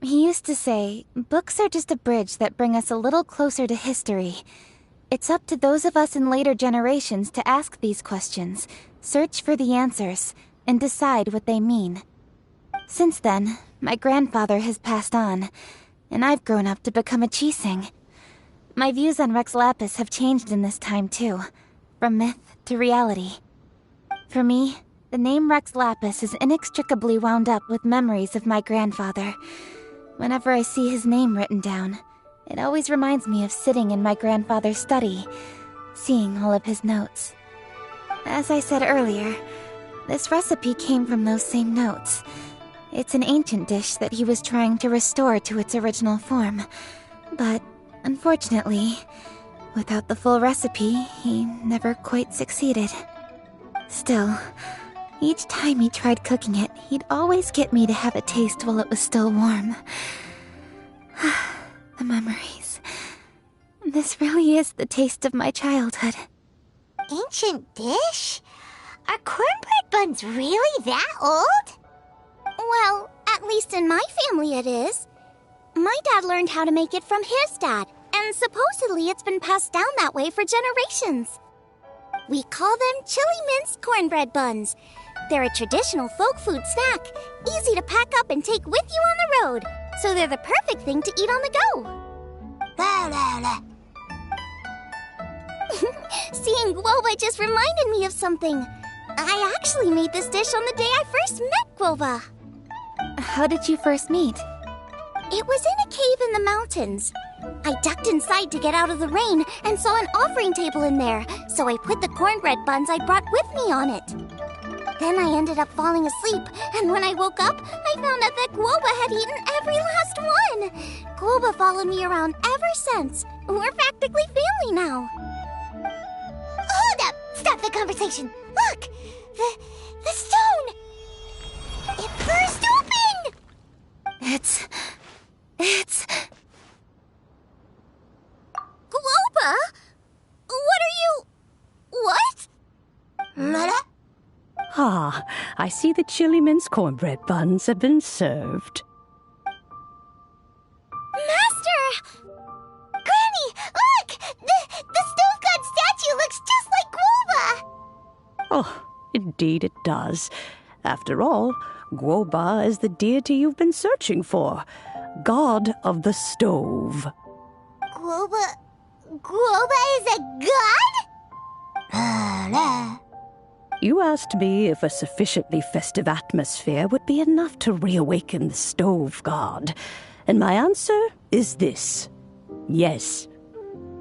He used to say, books are just a bridge that bring us a little closer to history. It's up to those of us in later generations to ask these questions, search for the answers, and decide what they mean. Since then, my grandfather has passed on, and I've grown up to become a Qixing. My views on Rex Lapis have changed in this time too, from myth to reality. For me, the name Rex Lapis is inextricably wound up with memories of my grandfather. Whenever I see his name written down, it always reminds me of sitting in my grandfather's study, seeing all of his notes. As I said earlier, this recipe came from those same notes. It's an ancient dish that he was trying to restore to its original form. But, unfortunately, without the full recipe, he never quite succeeded. Still, each time he tried cooking it, he'd always get me to have a taste while it was still warm. The memories. This really is the taste of my childhood. Ancient dish? Are cornbread buns really that old? Well, at least in my family it is. My dad learned how to make it from his dad, and supposedly it's been passed down that way for generations. We call them chili minced cornbread buns. They're a traditional folk food snack, easy to pack up and take with you on the road, so they're the perfect thing to eat on the go. La la la. Seeing Guoba just reminded me of something. I actually made this dish on the day I first met Guoba. How did you first meet? It was in a cave in the mountains. I ducked inside to get out of the rain and saw an offering table in there, so I put the cornbread buns I brought with me on it. Then I ended up falling asleep, and when I woke up, I found out that Guoba had eaten every last one. Guoba followed me around ever since. We're practically family now. Hold up! Stop the conversation. Look! The stone! It burst open! It's... Guoba? What are you... What? Mother? Ah, I see the chili minced cornbread buns have been served. Master! Granny, look! The stove god statue looks just like Guoba! Oh, indeed it does. After all, Guoba is the deity you've been searching for. God of the stove. Guoba is a god? You asked me if a sufficiently festive atmosphere would be enough to reawaken the stove god. And my answer is this. Yes.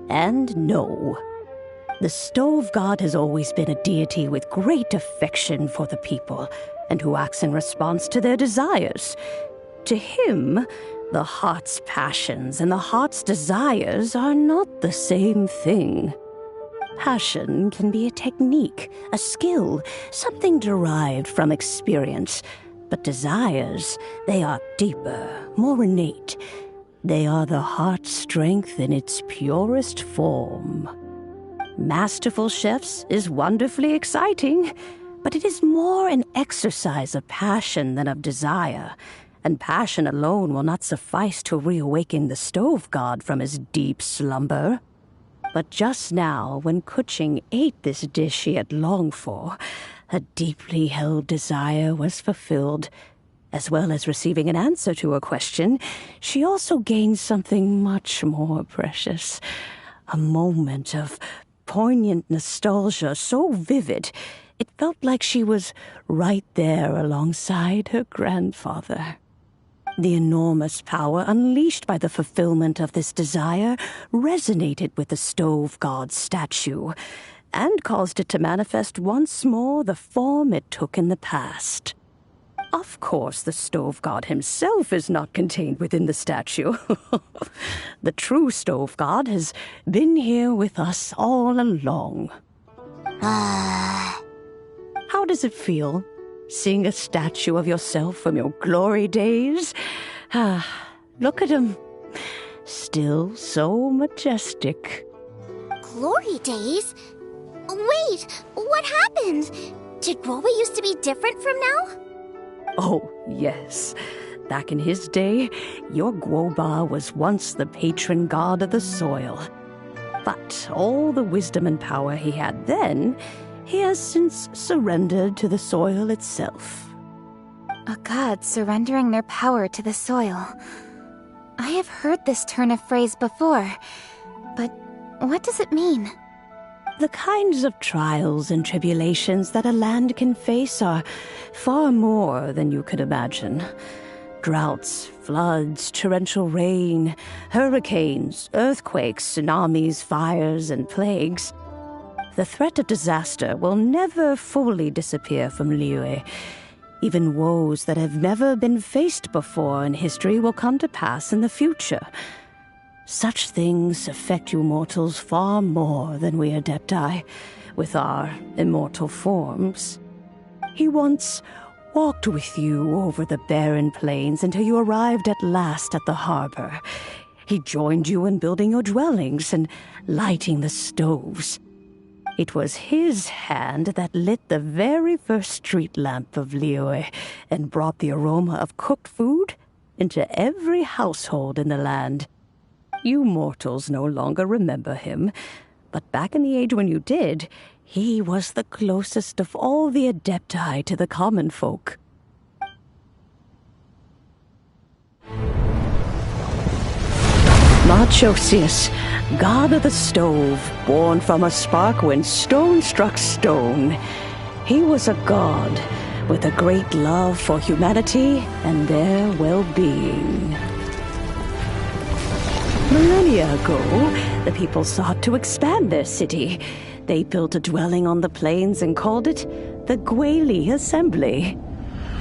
And no. The stove god has always been a deity with great affection for the people, and who acts in response to their desires. To him, the heart's passions and the heart's desires are not the same thing. Passion can be a technique, a skill, something derived from experience. But desires, they are deeper, more innate. They are the heart's strength in its purest form. Masterful chefs is wonderfully exciting, but it is more an exercise of passion than of desire, and passion alone will not suffice to reawaken the stove god from his deep slumber. But just now, when Kuching ate this dish she had longed for, a deeply held desire was fulfilled. As well as receiving an answer to her question, she also gained something much more precious. A moment of poignant nostalgia so vivid, it felt like she was right there alongside her grandfather. The enormous power unleashed by the fulfillment of this desire resonated with the stove god's statue, and caused it to manifest once more the form it took in the past. Of course, the stove god himself is not contained within the statue. The true stove god has been here with us all along. How does it feel, seeing a statue of yourself from your glory days? Look at him. Still so majestic. Glory days? Wait, what happened? Did Guoba used to be different from now? Oh, yes. Back in his day, your Guoba was once the patron god of the soil. But all the wisdom and power he had then, he has since surrendered to the soil itself. A god surrendering their power to the soil. I have heard this turn of phrase before, but what does it mean? The kinds of trials and tribulations that a land can face are far more than you could imagine. Droughts, floods, torrential rain, hurricanes, earthquakes, tsunamis, fires, and plagues. The threat of disaster will never fully disappear from Liyue. Even woes that have never been faced before in history will come to pass in the future. Such things affect you mortals far more than we Adepti, with our immortal forms. He once walked with you over the barren plains until you arrived at last at the harbor. He joined you in building your dwellings and lighting the stoves. It was his hand that lit the very first street lamp of Liyue and brought the aroma of cooked food into every household in the land. You mortals no longer remember him, but back in the age when you did, he was the closest of all the Adepti to the common folk. Machosius, god of the stove, born from a spark when stone struck stone. He was a god with a great love for humanity and their well-being. Millennia ago, the people sought to expand their city. They built a dwelling on the plains and called it the Gweli Assembly.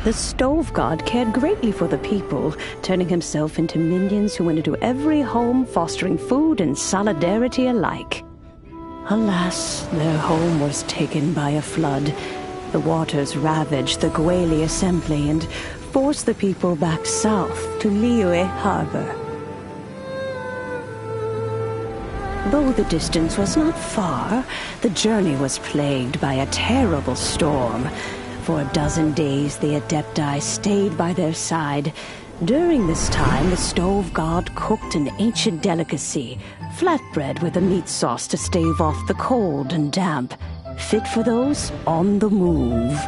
The stove god cared greatly for the people, turning himself into minions who went into every home, fostering food and solidarity alike. Alas, their home was taken by a flood. The waters ravaged the Gweli Assembly and forced the people back south to Liyue Harbor. Though the distance was not far, the journey was plagued by a terrible storm. For a dozen days, the Adepti stayed by their side. During this time, the stove god cooked an ancient delicacy, flatbread with a meat sauce to stave off the cold and damp, fit for those on the move.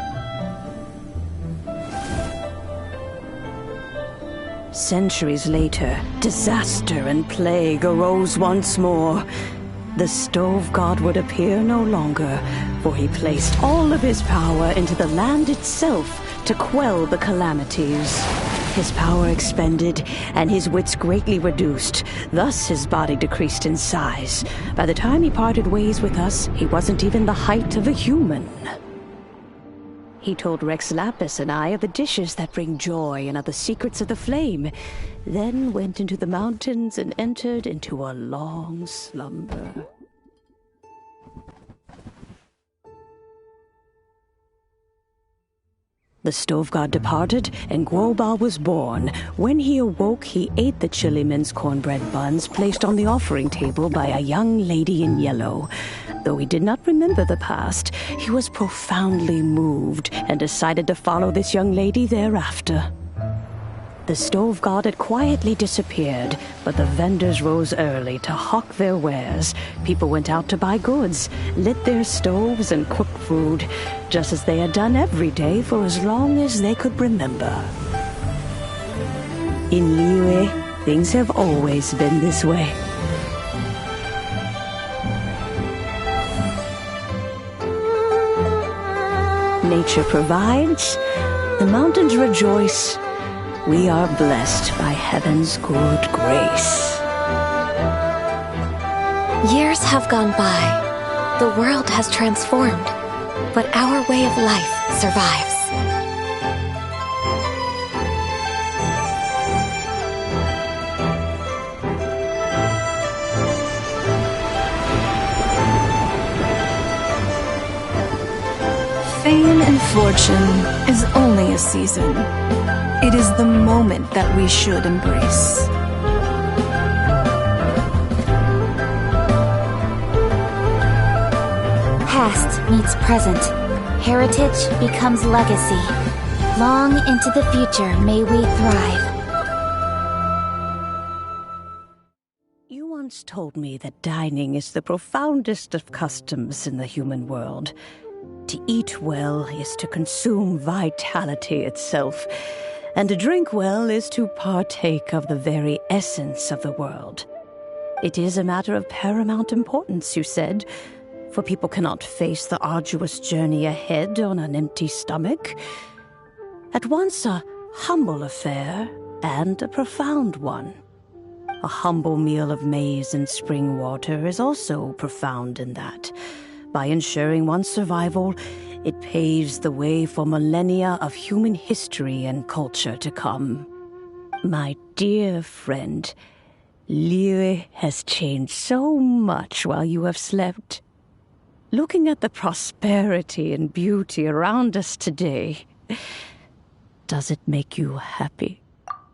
Centuries later, disaster and plague arose once more. The stove god would appear no longer, for he placed all of his power into the land itself to quell the calamities. His power expended, and his wits greatly reduced. Thus his body decreased in size. By the time he parted ways with us, he wasn't even the height of a human. He told Rex Lapis and I of the dishes that bring joy and of the secrets of the flame, then went into the mountains and entered into a long slumber. The stove god departed, and Guoba was born. When he awoke, he ate the chiliman's cornbread buns placed on the offering table by a young lady in yellow. Though he did not remember the past, he was profoundly moved and decided to follow this young lady thereafter. The stove god had quietly disappeared, but the vendors rose early to hawk their wares. People went out to buy goods, lit their stoves, and cooked food, just as they had done every day for as long as they could remember. In Liyue, things have always been this way. Nature provides, the mountains rejoice. We are blessed by heaven's good grace. Years have gone by. The world has transformed, but our way of life survives. Fame and fortune is only a season. It is the moment that we should embrace. Past meets present. Heritage becomes legacy. Long into the future may we thrive. You once told me that dining is the profoundest of customs in the human world. To eat well is to consume vitality itself, and to drink well is to partake of the very essence of the world. It is a matter of paramount importance, you said. for people cannot face the arduous journey ahead on an empty stomach. At once a humble affair and a profound one. A humble meal of maize and spring water is also profound in that. By ensuring one's survival, it paves the way for millennia of human history and culture to come. My dear friend, Liyue has changed so much while you have slept. Looking at the prosperity and beauty around us today, does it make you happy?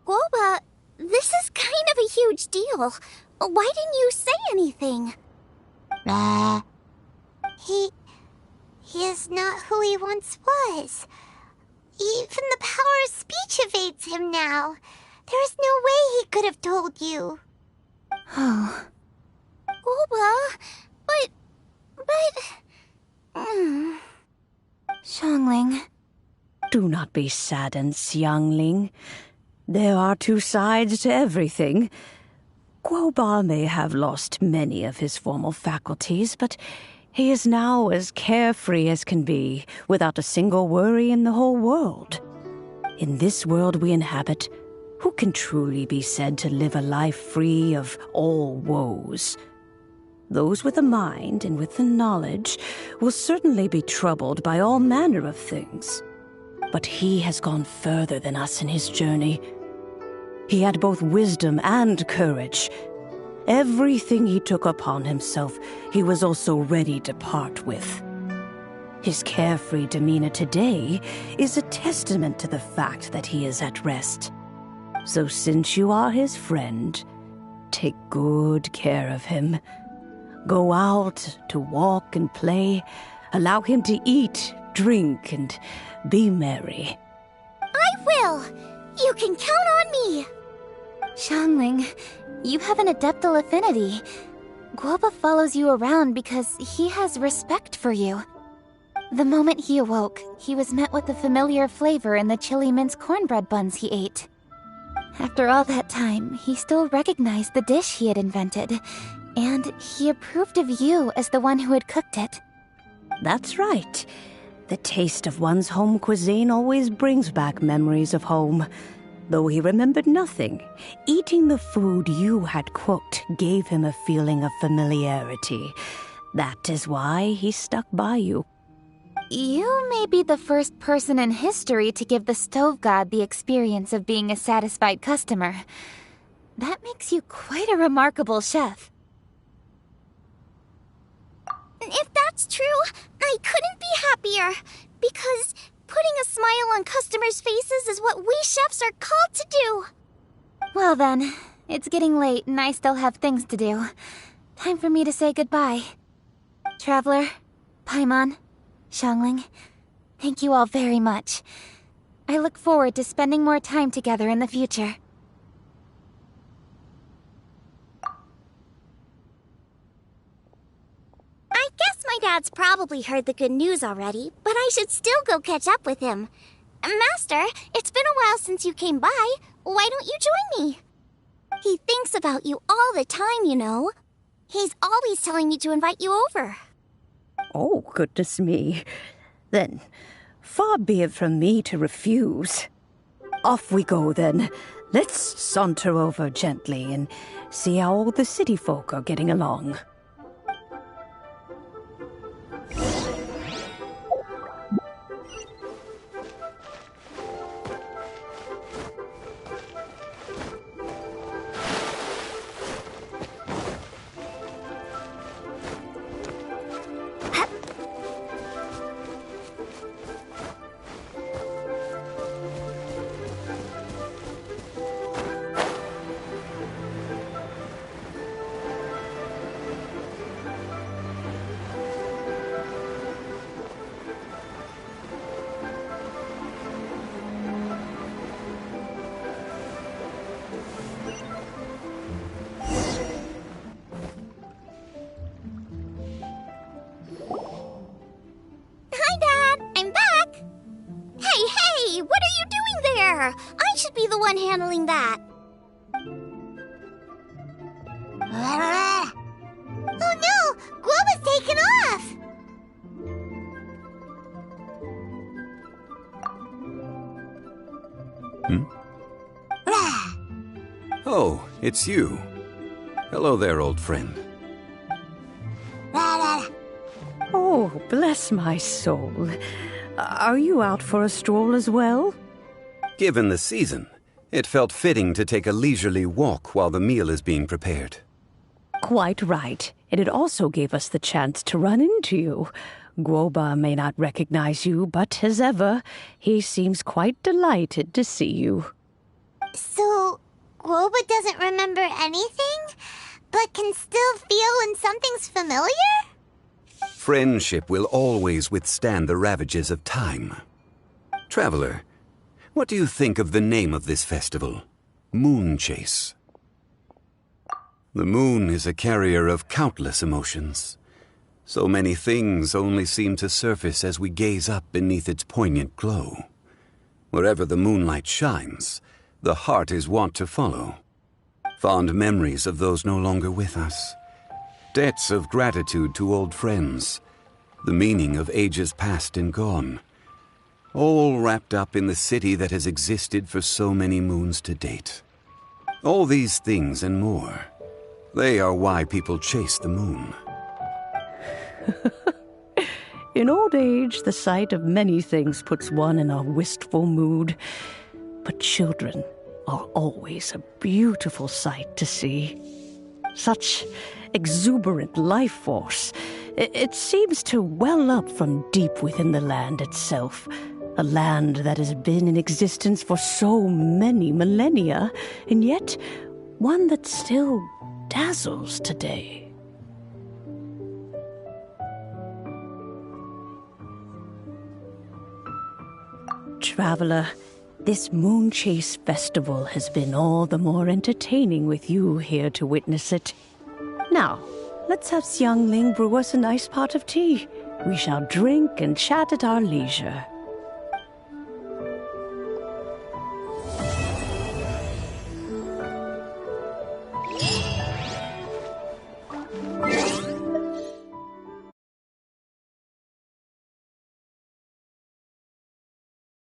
Guoba, this is kind of a huge deal. Why didn't you say anything? He is not who he once was. Even the power of speech evades him now. There is no way he could have told you. Oh. Guoba, but... Xiangling. Do not be saddened, Xiangling. There are two sides to everything. Guoba may have lost many of his formal faculties, but he is now as carefree as can be, without a single worry in the whole world. In this world we inhabit, who can truly be said to live a life free of all woes? Those with a mind and with the knowledge will certainly be troubled by all manner of things. But he has gone further than us in his journey. He had both wisdom and courage. Everything he took upon himself, he was also ready to part with. His carefree demeanor today is a testament to the fact that he is at rest. So since you are his friend, take good care of him. Go out to walk and play. Allow him to eat, drink, and be merry. I will! You can count on me! Xiangling, you have an adeptal affinity. Guoba follows you around because he has respect for you. The moment he awoke, he was met with the familiar flavor in the chili mince cornbread buns he ate. After all that time, he still recognized the dish he had invented, and he approved of you as the one who had cooked it. That's right. The taste of one's home cuisine always brings back memories of home. Though he remembered nothing, eating the food you had cooked gave him a feeling of familiarity. That is why he stuck by you. You may be the first person in history to give the stove god the experience of being a satisfied customer. That makes you quite a remarkable chef. If that's true, I couldn't be happier. Because putting a smile on customers' faces is what we chefs are called to do. Well then, it's getting late and I still have things to do. Time for me to say goodbye. Traveler, Paimon, Xiangling, thank you all very much. I look forward to spending more time together in the future. I guess my dad's probably heard the good news already, but I should still go catch up with him. Master, it's been a while since you came by. Why don't you join me? He thinks about you all the time, you know. He's always telling me to invite you over. Oh, goodness me. Then, far be it from me to refuse. Off we go, then. Let's saunter over gently and see how all the city folk are getting along. I should be the one handling that. Oh no! Guoba's taken off! Oh, it's you. Hello there, old friend. Oh, bless my soul. Are you out for a stroll as well? Given the season, it felt fitting to take a leisurely walk while the meal is being prepared. Quite right. And it also gave us the chance to run into you. Guoba may not recognize you, but as ever, he seems quite delighted to see you. So, Guoba doesn't remember anything, but can still feel when something's familiar? Friendship will always withstand the ravages of time. Traveler, what do you think of the name of this festival? Moon Chase. The moon is a carrier of countless emotions. So many things only seem to surface as we gaze up beneath its poignant glow. Wherever the moonlight shines, the heart is wont to follow. Fond memories of those no longer with us. Debts of gratitude to old friends. The meaning of ages past and gone. All wrapped up in the city that has existed for so many moons to date. All these things and more. They are why people chase the moon. In old age, the sight of many things puts one in a wistful mood. But children are always a beautiful sight to see. Such exuberant life force. It seems to well up from deep within the land itself. A land that has been in existence for so many millennia, and yet one that still dazzles today. Traveler, this Moon Chase Festival has been all the more entertaining with you here to witness it. Now, let's have Xiangling brew us a nice pot of tea. We shall drink and chat at our leisure.